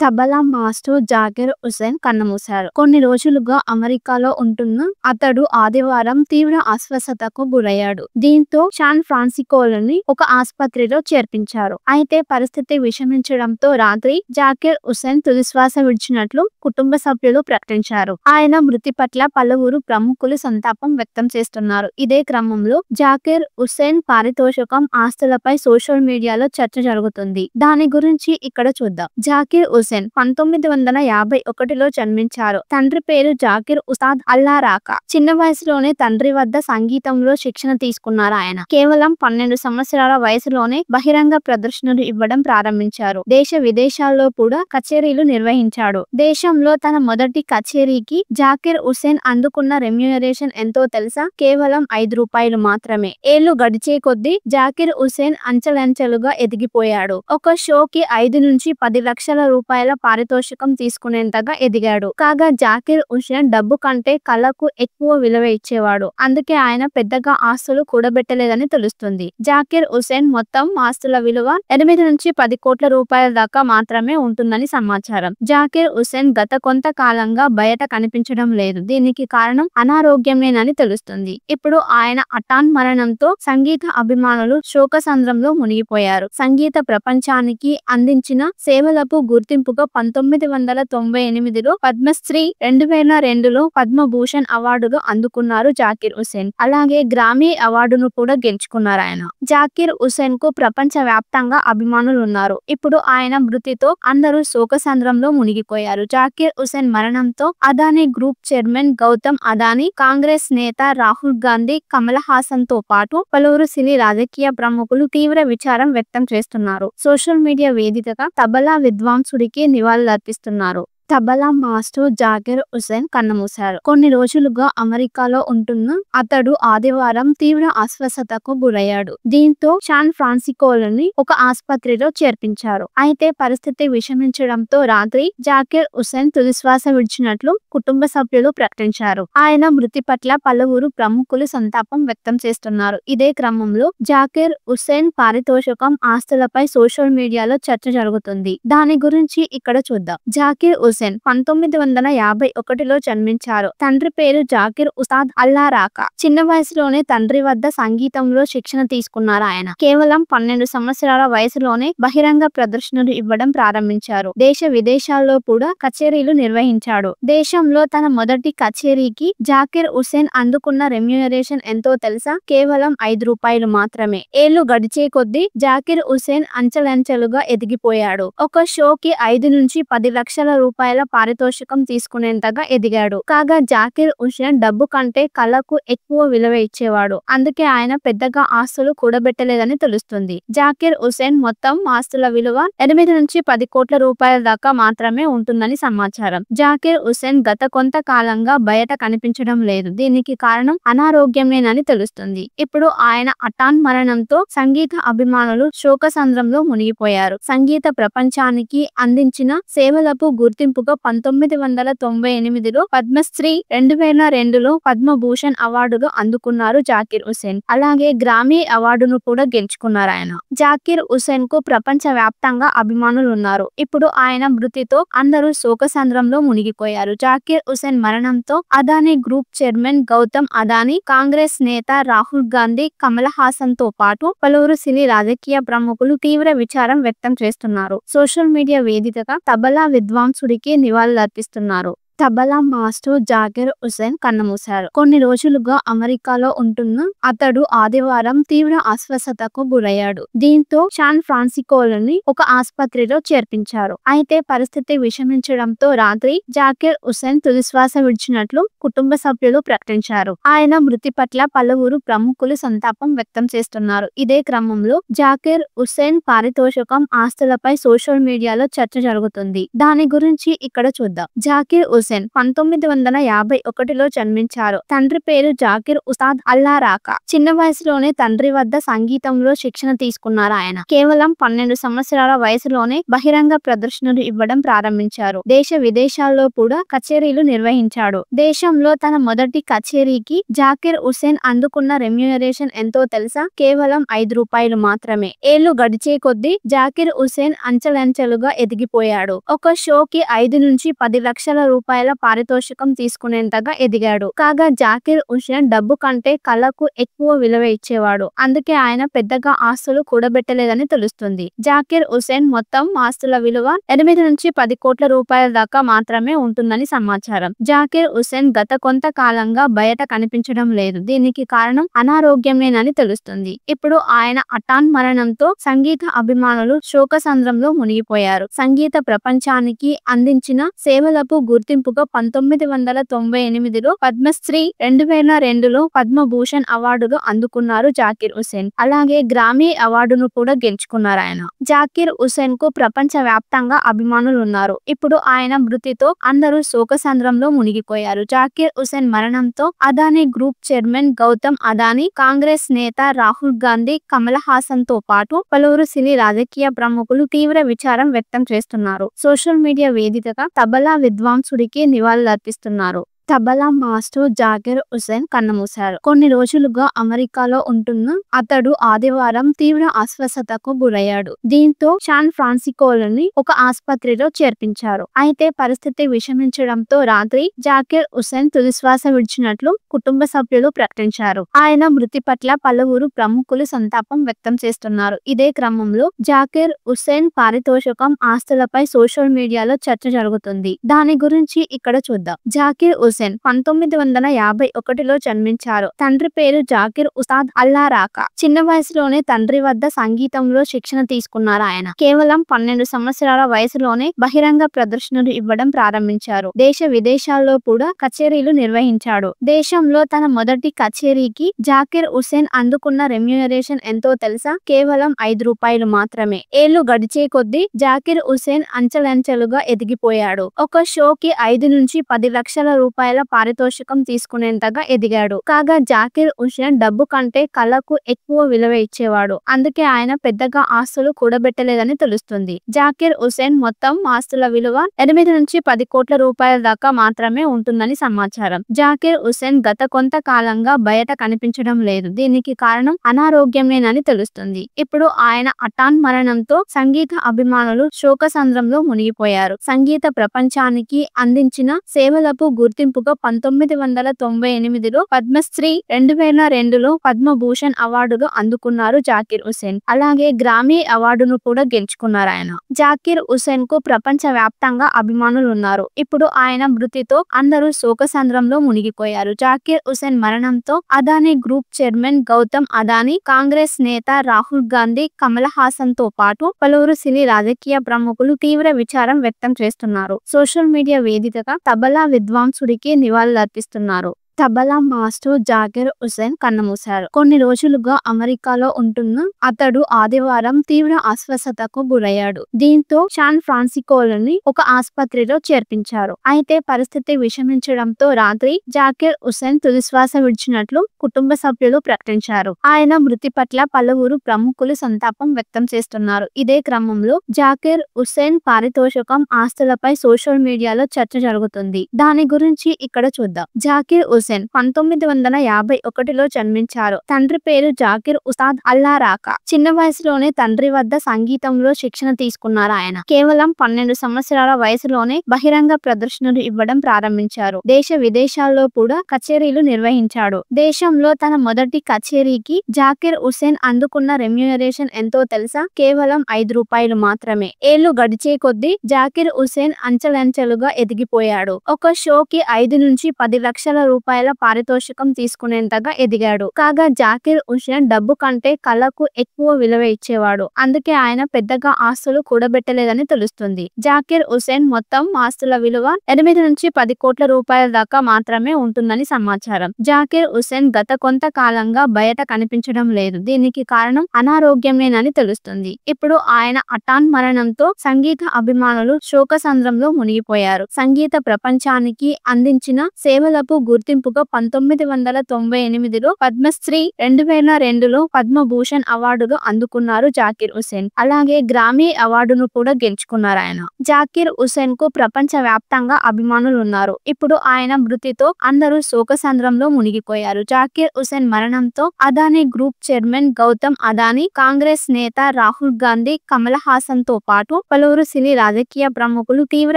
Tabla master Zakir Hussain కన్నుమూశారు. కొన్ని రోజులుగా అమెరికాలో ఉంటున్న అతడు ఆదివారం తీవ్ర అస్వస్థతకు గురయ్యాడు. దీంతో శాన్ ఫ్రాన్సిస్కోలోని ఒక ఆసుపత్రిలో చేర్పించారు. అయితే పరిస్థితి విషమించడంతో రాత్రి జాకిర్ హుస్సేన్ తుదిశ్వాస విడిచినట్లు కుటుంబ సభ్యులు ప్రకటించారు. ఆయన మృతి పట్ల పలువురు ప్రముఖులు సంతాపం వ్యక్తం చేస్తున్నారు. ఇదే క్రమంలో జాకిర్ హుస్సేన్ పారితోషికం ఆస్తులపై సోషల్ మీడియాలో చర్చ జరుగుతుంది. దాని గురించి ఇక్కడ చూద్దాం. జాకిర్ హుస్సేన్ 1951లో జన్మించారు. తండ్రి పేరు జాకిర్ ఉస్తాద్ అల్లా రాకా. చిన్న వయసులోనే తండ్రి వద్ద సంగీతంలో శిక్షణ తీసుకున్నారు. ఆయన కేవలం 12 సంవత్సరాల వయసులోనే బహిరంగ ప్రదర్శనలు ఇవ్వడం ప్రారంభించారు. దేశ విదేశాల్లో కూడా కచేరీలు నిర్వహించాడు. దేశంలో తన మొదటి కచేరీకి జాకిర్ హుస్సేన్ అందుకున్న రెమ్యూనరేషన్ ఎంతో తెలుసా? కేవలం ₹5 మాత్రమే. ఏళ్లు గడిచే కొద్దీ జాకిర్ హుస్సేన్ అంచెలంచెలుగా ఎదిగిపోయాడు. ఒక షోకి 5 నుంచి 10 లక్షల రూపాయల పారితోషికం తీసుకునేంతగా ఎదిగాడు. కాగా జాకిర్ హుస్సేన్ డబ్బు కంటే కళకు ఎక్కువ విలువ ఇచ్చేవాడు. అందుకే ఆయన పెద్దగా ఆస్తులు కూడబెట్టలేదని తెలుస్తుంది. జాకిర్ హుస్సేన్ మొత్తం ఆస్తుల విలువ 8 నుంచి 10 కోట్ల రూపాయల దాకా మాత్రమే ఉంటుందని సమాచారం. జాకిర్ హుస్సేన్ గత కొంతకాలంగా బయట కనిపించడం లేదు. దీనికి కారణం అనారోగ్యమేనని తెలుస్తుంది. ఇప్పుడు ఆయన హఠాన్ మరణంతో సంగీత అభిమానులు శోకసంద్రంలో మునిగిపోయారు. సంగీత ప్రపంచానికి అందించిన సేవలకు గుర్తింపుగా 1998లో పద్మశ్రీ, 2002లో పద్మభూషణ్ అవార్డులు అందుకున్నారు జాకిర్ హుస్సేన్. అలాగే గ్రామీ అవార్డును కూడా గెలుచుకున్నారు ఆయన. జాకిర్ హుస్సేన్ కు ప్రపంచ వ్యాప్తంగా అభిమానులు ఉన్నారు. ఇప్పుడు ఆయన మృతితో అందరూ శోకసంద్రంలో మునిగిపోయారు. జాకిర్ హుస్సేన్ మరణంతో అదానీ గ్రూప్ చైర్మన్ గౌతమ్ అదానీ, కాంగ్రెస్ నేత రాహుల్ గాంధీ, కమల్ హాసన్ తో పాటు పలువురు సినీ రాజకీయ ప్రముఖులు తీవ్ర విచారం వ్యక్తం చేస్తున్నారు. సోషల్ మీడియా వేదికగా తబలా విద్వాంసుడికి నివాళులర్పిస్తున్నారు. తబలా మాస్టర్ జాకిర్ హుస్సేన్ కన్నుమూశారు. కొన్ని రోజులుగా అమెరికాలో ఉంటున్న అతడు ఆదివారం తీవ్ర అస్వస్థతకు గురయ్యాడు. దీంతో శాన్ ఫ్రాన్సిస్కోలోని ఒక ఆసుపత్రిలో చేర్పించారు. అయితే పరిస్థితి విషమించడంతో రాత్రి జాకిర్ హుస్సేన్ తుదిశ్వాస విడిచినట్లు కుటుంబ సభ్యులు ప్రకటించారు. ఆయన మృతి పట్ల పలువురు ప్రముఖులు సంతాపం వ్యక్తం చేస్తున్నారు. ఇదే క్రమంలో జాకిర్ హుస్సేన్ పారితోషికం ఆస్తులపై సోషల్ మీడియాలో చర్చ జరుగుతుంది. దాని గురించి ఇక్కడ చూద్దాం. జాకిర్ హుస్సేన్ 1951లో జన్మించారు. తండ్రి పేరు జాకిర్ ఉస్తాద్ అల్లా రాకా. చిన్న వయసులోనే తండ్రి వద్ద సంగీతంలో శిక్షణ తీసుకున్నారు. ఆయన కేవలం 12 సంవత్సరాల వయసులోనే బహిరంగ ప్రదర్శనలు ఇవ్వడం ప్రారంభించారు. దేశ విదేశాల్లో కూడా కచేరీలు నిర్వహించాడు. దేశంలో తన మొదటి కచేరీకి జాకిర్ హుస్సేన్ అందుకున్న రెమ్యూనరేషన్ ఎంతో తెలుసా? కేవలం ₹5 మాత్రమే. ఏళ్లు గడిచే కొద్దీ జాకిర్ హుస్సేన్ అంచెలంచెలుగా ఎదిగిపోయాడు. ఒక షోకి 5 నుంచి 10 లక్షల రూపాయల పారితోషికం తీసుకునేంతగా ఎదిగాడు. కాగా జాకిర్ హుస్సేన్ డబ్బు కంటే కళకు ఎక్కువ విలువ ఇచ్చేవాడు. అందుకే ఆయన పెద్దగా ఆస్తులు కూడబెట్టలేదని తెలుస్తుంది. జాకిర్ హుస్సేన్ మొత్తం ఆస్తుల విలువ 8 నుంచి 10 కోట్ల రూపాయల దాకా మాత్రమే ఉంటుందని సమాచారం. జాకిర్ హుస్సేన్ గత కొంతకాలంగా బయట కనిపించడం లేదు. దీనికి కారణం అనారోగ్యమేనని తెలుస్తుంది. ఇప్పుడు ఆయన హఠాన్ మరణంతో సంగీత అభిమానులు శోకసంద్రంలో మునిగిపోయారు. సంగీత ప్రపంచానికి అందించిన సేవలకు గుర్తింపుగా 1998లో పద్మశ్రీ, 2002లో పద్మభూషణ్ అవార్డులు అందుకున్నారు జాకిర్ హుస్సేన్. అలాగే గ్రామీ అవార్డును కూడా గెలుచుకున్నారు ఆయన. జాకిర్ హుస్సేన్ కు ప్రపంచ వ్యాప్తంగా అభిమానులు ఉన్నారు. ఇప్పుడు ఆయన మృతితో అందరూ శోకసంద్రంలో మునిగిపోయారు. జాకిర్ హుస్సేన్ మరణంతో అదానీ గ్రూప్ చైర్మన్ గౌతమ్ అదానీ, కాంగ్రెస్ నేత రాహుల్ గాంధీ, కమల్ హాసన్ తో పాటు పలువురు సినీ రాజకీయ ప్రముఖులు తీవ్ర విచారం వ్యక్తం చేస్తున్నారు. సోషల్ మీడియా వేదికగా తబలా విద్వాంసుడికి నివాళులర్పిస్తున్నారు. తబలా మాస్టర్ జాకిర్ హుస్సేన్ కన్నుమూశారు. కొన్ని రోజులుగా అమెరికాలో ఉంటున్న అతడు ఆదివారం తీవ్ర అస్వస్థతకు గురయ్యాడు. దీంతో శాన్ ఫ్రాన్సిస్కోలోని ఒక ఆసుపత్రిలో చేర్పించారు. అయితే పరిస్థితి విషమించడంతో రాత్రి జాకిర్ హుస్సేన్ తుదిశ్వాస విడిచినట్లు కుటుంబ సభ్యులు ప్రకటించారు. ఆయన మృతి పట్ల పలువురు ప్రముఖులు సంతాపం వ్యక్తం చేస్తున్నారు. ఇదే క్రమంలో జాకిర్ హుస్సేన్ పారితోషికం ఆస్తులపై సోషల్ మీడియాలో చర్చ జరుగుతుంది. దాని గురించి ఇక్కడ చూద్దాం. జాకిర్ హుస్సేన్ హుసేన్ 1951లో జన్మించారు. తండ్రి పేరు జాకిర్ ఉస్తాద్ అల్లా రాకా. చిన్న వయసులోనే తండ్రి వద్ద సంగీతంలో శిక్షణ తీసుకున్నారు ఆయన. కేవలం 12 సంవత్సరాల వయసులోనే బహిరంగ ప్రదర్శనలు ఇవ్వడం ప్రారంభించారు. దేశ విదేశాల్లో కూడా కచేరీలు నిర్వహించాడు. దేశంలో తన మొదటి కచేరీకి జాకిర్ హుసేన్ అందుకున్న రెమ్యూనరేషన్ ఎంతో తెలుసా? కేవలం ₹5 మాత్రమే. ఏళ్లు గడిచే కొద్దీ జాకిర్ హుసేన్ అంచెలంచెలుగా ఎదిగిపోయాడు. ఒక షోకి 5 నుంచి 10 లక్షల రూపాయల పారితోషికం తీసుకునేంతగా ఎదిగాడు. కాగా జాకిర్ హుసేన్ డబ్బు కంటే కళకు ఎక్కువ విలువ ఇచ్చేవాడు. అందుకే ఆయన పెద్దగా ఆస్తులు కూడబెట్టలేదని తెలుస్తుంది. జాకిర్ హుసేన్ మొత్తం ఆస్తుల విలువ 8 నుంచి 10 కోట్ల రూపాయల దాకా మాత్రమే ఉంటుందని సమాచారం. జాకిర్ హుసేన్ గత కొంతకాలంగా బయట కనిపించడం లేదు. దీనికి కారణం అనారోగ్యమేనని తెలుస్తుంది. ఇప్పుడు ఆయన హఠాన్ మరణంతో సంగీత అభిమానులు శోకసంద్రంలో మునిగిపోయారు. సంగీత ప్రపంచానికి అందించిన సేవలకు గుర్తింపుగా 1998లో పద్మశ్రీ, 2002లో పద్మభూషణ్ అవార్డులు అందుకున్నారు జాకిర్ హుసేన్. అలాగే గ్రామీ అవార్డును కూడా గెలుచుకున్నారు ఆయన. జాకిర్ హుసేన్ కు ప్రపంచ వ్యాప్తంగా అభిమానులు ఉన్నారు. ఇప్పుడు ఆయన మృతితో అందరూ శోకసంద్రంలో మునిగిపోయారు. జాకిర్ హుసేన్ మరణంతో అదానీ గ్రూప్ చైర్మన్ గౌతమ్ అదానీ, కాంగ్రెస్ నేత రాహుల్ గాంధీ, కమల్ హాసన్ తో పాటు పలువురు సినీ రాజకీయ ప్రముఖులు తీవ్ర విచారం వ్యక్తం చేస్తున్నారు. సోషల్ మీడియా వేదికగా తబలా విద్వాంసుడికి నివాళులర్పిస్తున్నారు. తబలా మాస్టర్ జాకిర్ హుసేన్ కన్నుమూశారు. కొన్ని రోజులుగా అమెరికాలో ఉంటున్న అతడు ఆదివారం తీవ్ర అస్వస్థతకు గురయ్యాడు. దీంతో శాన్ ఫ్రాన్సిస్కోలోని ఒక ఆసుపత్రిలో చేర్పించారు. అయితే పరిస్థితి విషమించడంతో రాత్రి జాకిర్ హుసేన్ తుదిశ్వాస విడిచినట్లు కుటుంబ సభ్యులు ప్రకటించారు. ఆయన మృతి పట్ల పలువురు ప్రముఖులు సంతాపం వ్యక్తం చేస్తున్నారు. ఇదే క్రమంలో జాకిర్ హుసేన్ పారితోషికం, ఆస్తులపై సోషల్ మీడియాలో చర్చ జరుగుతుంది. దాని గురించి ఇక్కడ చూద్దాం. జాకిర్ హుసేన్ 1951లో జన్మించారు. తండ్రి పేరు జాకిర్ ఉస్తాద్ అల్లా రాకా. చిన్న వయసులోనే తండ్రి వద్ద సంగీతంలో శిక్షణ తీసుకున్నారు ఆయన. కేవలం 12 సంవత్సరాల వయసులోనే బహిరంగ ప్రదర్శనలు ఇవ్వడం ప్రారంభించారు. దేశ విదేశాల్లో కూడా కచేరీలు నిర్వహించాడు. దేశంలో తన మొదటి కచేరీకి జాకిర్ హుసేన్ అందుకున్న రెమ్యూనరేషన్ ఎంతో తెలుసా? కేవలం ₹5 మాత్రమే. ఏళ్లు గడిచే కొద్దీ జాకిర్ హుసేన్ అంచెలంచెలుగా ఎదిగిపోయాడు. ఒక షోకి 5 నుంచి 10 లక్షల రూపాయల పారితోషికం తీసుకునేంతగా ఎదిగాడు. కాగా జాకిర్ హుసేన్ డబ్బు కంటే కళకు ఎక్కువ విలువ ఇచ్చేవాడు. అందుకే ఆయన పెద్దగా ఆస్తులు కూడబెట్టలేదని తెలుస్తుంది. జాకిర్ హుసేన్ మొత్తం ఆస్తుల విలువ 8 నుంచి 10 కోట్ల రూపాయల దాకా మాత్రమే ఉంటుందని సమాచారం. జాకిర్ హుసేన్ గత కొంతకాలంగా బయట కనిపించడం లేదు. దీనికి కారణం అనారోగ్యమేనని తెలుస్తుంది. ఇప్పుడు ఆయన హఠాన్ మరణంతో సంగీత అభిమానులు శోకసంద్రంలో మునిగిపోయారు. సంగీత ప్రపంచానికి అందించిన సేవలకు గుర్తింపుగా 1998లో పద్మశ్రీ, 2002లో పద్మభూషణ్ అవార్డులు అందుకున్నారు జాకిర్ హుసేన్. అలాగే గ్రామీ అవార్డును కూడా గెలుచుకున్నారు ఆయన. జాకిర్ హుసేన్ కు ప్రపంచ వ్యాప్తంగా అభిమానులు ఉన్నారు. ఇప్పుడు ఆయన మృతితో అందరూ శోకసంద్రంలో మునిగిపోయారు. జాకిర్ హుసేన్ మరణంతో అదానీ గ్రూప్ చైర్మన్ గౌతమ్ అదానీ, కాంగ్రెస్ నేత రాహుల్ గాంధీ, కమల్ హాసన్ తో పాటు పలువురు సినీ రాజకీయ ప్రముఖులు తీవ్ర విచారం వ్యక్తం చేస్తున్నారు. సోషల్ మీడియా వేదికగా తబలా విద్వాంసుడికి నివాళులర్పిస్తున్నారు. తబలా మాస్టర్ జాకిర్ హుసేన్ కన్నుమూశారు. కొన్ని రోజులుగా అమెరికాలో ఉంటున్న అతడు ఆదివారం తీవ్ర అస్వస్థతకు గురయ్యాడు. దీంతో శాన్ ఫ్రాన్సిస్కోలోని ఒక ఆసుపత్రిలో చేర్పించారు. అయితే పరిస్థితి విషమించడంతో రాత్రి జాకిర్ హుసేన్ తుదిశ్వాస విడిచినట్లు కుటుంబ సభ్యులు ప్రకటించారు. ఆయన మృతి పట్ల పలువురు ప్రముఖులు సంతాపం వ్యక్తం చేస్తున్నారు. ఇదే క్రమంలో జాకిర్ హుసేన్ పారితోషికం, ఆస్తులపై సోషల్ మీడియాలో చర్చ జరుగుతుంది. దాని గురించి ఇక్కడ చూద్దాం. జాకిర్ హుసేన్ 1951లో జన్మించారు. తండ్రి పేరు జాకిర్ ఉస్తాద్ అల్లా రాకా. చిన్న వయసులోనే తండ్రి వద్ద సంగీతంలో శిక్షణ తీసుకున్నారు ఆయన. కేవలం 12 సంవత్సరాల వయసులోనే బహిరంగ ప్రదర్శనలు ఇవ్వడం ప్రారంభించారు. దేశ విదేశాల్లో కూడా కచేరీలు నిర్వహించాడు. దేశంలో తన మొదటి కచేరీకి జాకిర్ హుసేన్ అందుకున్న రెమ్యూనరేషన్ ఎంతో తెలుసా? కేవలం ₹5 మాత్రమే. ఏళ్లు గడిచే కొద్దీ జాకిర్ హుసేన్ అంచెలంచెలుగా ఎదిగిపోయాడు. ఒక షోకి 5 నుంచి 10 లక్షల రూపాయల రూపాయల పారితోషికం తీసుకునేంతగా ఎదిగాడు. కాగా జాకిర్ హుసేన్ డబ్బు కంటే కళకు ఎక్కువ విలువ ఇచ్చేవాడు. అందుకే ఆయన పెద్దగా ఆస్తులు కూడబెట్టలేదని తెలుస్తుంది. జాకిర్ హుసేన్ మొత్తం ఆస్తుల విలువ 8 నుంచి 10 కోట్ల రూపాయల దాకా మాత్రమే ఉంటుందని సమాచారం. జాకిర్ హుసేన్ గత కొంతకాలంగా బయట కనిపించడం లేదు. దీనికి కారణం అనారోగ్యమేనని తెలుస్తుంది. ఇప్పుడు ఆయన హఠాన్ మరణంతో సంగీత అభిమానులు శోకసంద్రంలో మునిగిపోయారు. సంగీత ప్రపంచానికి అందించిన సేవలకు గుర్తింపుగా 1998లో పద్మశ్రీ, 2002లో పద్మభూషణ్ అవార్డులు అందుకున్నారు జాకిర్ హుసేన్. అలాగే గ్రామీ అవార్డును కూడా గెలుచుకున్నారు ఆయన. జాకిర్ హుసేన్ కు ప్రపంచ వ్యాప్తంగా అభిమానులు ఉన్నారు. ఇప్పుడు ఆయన మృతితో అందరూ శోకసంద్రంలో మునిగిపోయారు. జాకిర్ హుసేన్ మరణంతో అదానీ గ్రూప్ చైర్మన్ గౌతమ్ అదానీ, కాంగ్రెస్ నేత రాహుల్ గాంధీ, కమల్ హాసన్ తో పాటు పలువురు సినీ రాజకీయ ప్రముఖులు తీవ్ర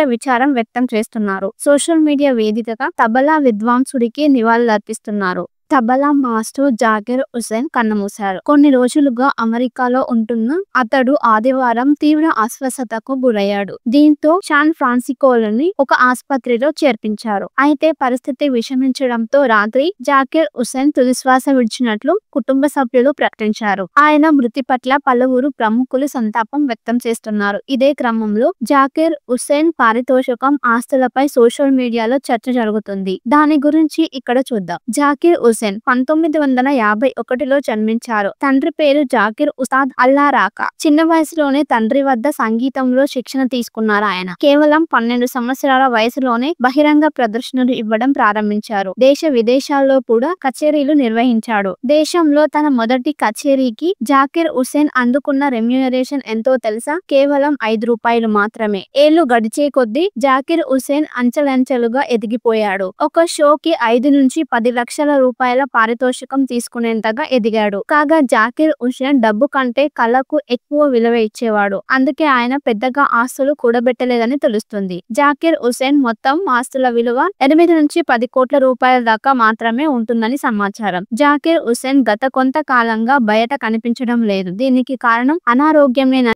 విచారం వ్యక్తం చేస్తున్నారు. సోషల్ మీడియా వేదికగా తబలా విద్వాంసుడికి నివాళులర్పిస్తున్నారు. తబలా మాస్టర్ జాకిర్ హుసేన్ కన్నుమూశారు. కొన్ని రోజులుగా అమెరికాలో ఉంటున్న అతడు ఆదివారం తీవ్ర అస్వస్థతకు గురయ్యాడు. దీంతో శాన్ ఫ్రాన్సిస్కోలోని ఒక ఆసుపత్రిలో చేర్పించారు. అయితే పరిస్థితి విషమించడంతో రాత్రి జాకిర్ హుసేన్ తుదిశ్వాస విడిచినట్లు కుటుంబ సభ్యులు ప్రకటించారు. ఆయన మృతి పట్ల పలువురు ప్రముఖులు సంతాపం వ్యక్తం చేస్తున్నారు. ఇదే క్రమంలో జాకిర్ హుసేన్ పారితోషికం ఆస్తులపై సోషల్ మీడియాలో చర్చ జరుగుతుంది. దాని గురించి ఇక్కడ చూద్దాం. జాకిర్ హుసేన్ 1951లో జన్మించారు. తండ్రి పేరు జాకిర్ ఉస్తాద్ అల్లా రాకా. చిన్న వయసులోనే తండ్రి వద్ద సంగీతంలో శిక్షణ తీసుకున్నారు ఆయన. కేవలం 12 సంవత్సరాల వయసులోనే బహిరంగ ప్రదర్శనలు ఇవ్వడం ప్రారంభించారు. దేశ విదేశాల్లో కూడా కచేరీలు నిర్వహించాడు. దేశంలో తన మొదటి కచేరీకి జాకిర్ హుసేన్ అందుకున్న రెమ్యూనరేషన్ ఎంతో తెలుసా? కేవలం 5 రూపాయలు మాత్రమే. ఏళ్లు గడిచే కొద్దీ జాకిర్ హుసేన్ అంచెలంచెలుగా ఎదిగిపోయాడు. ఒక షోకి 5 నుంచి 10 లక్షల రూపాయల పారితోషికం తీసుకునేంతగా ఎదిగాడు. కాగా జాకిర్ హుసేన్ డబ్బు కంటే కళకు ఎక్కువ విలువ ఇచ్చేవాడు. అందుకే ఆయన పెద్దగా ఆస్తులు కూడబెట్టలేదని తెలుస్తుంది. జాకిర్ హుసేన్ మొత్తం ఆస్తుల విలువ 8 నుంచి 10 కోట్ల రూపాయల దాకా మాత్రమే ఉంటుందని సమాచారం. జాకిర్ హుసేన్ గత కొంతకాలంగా బయట కనిపించడం లేదు. దీనికి కారణం అనారోగ్యమేనని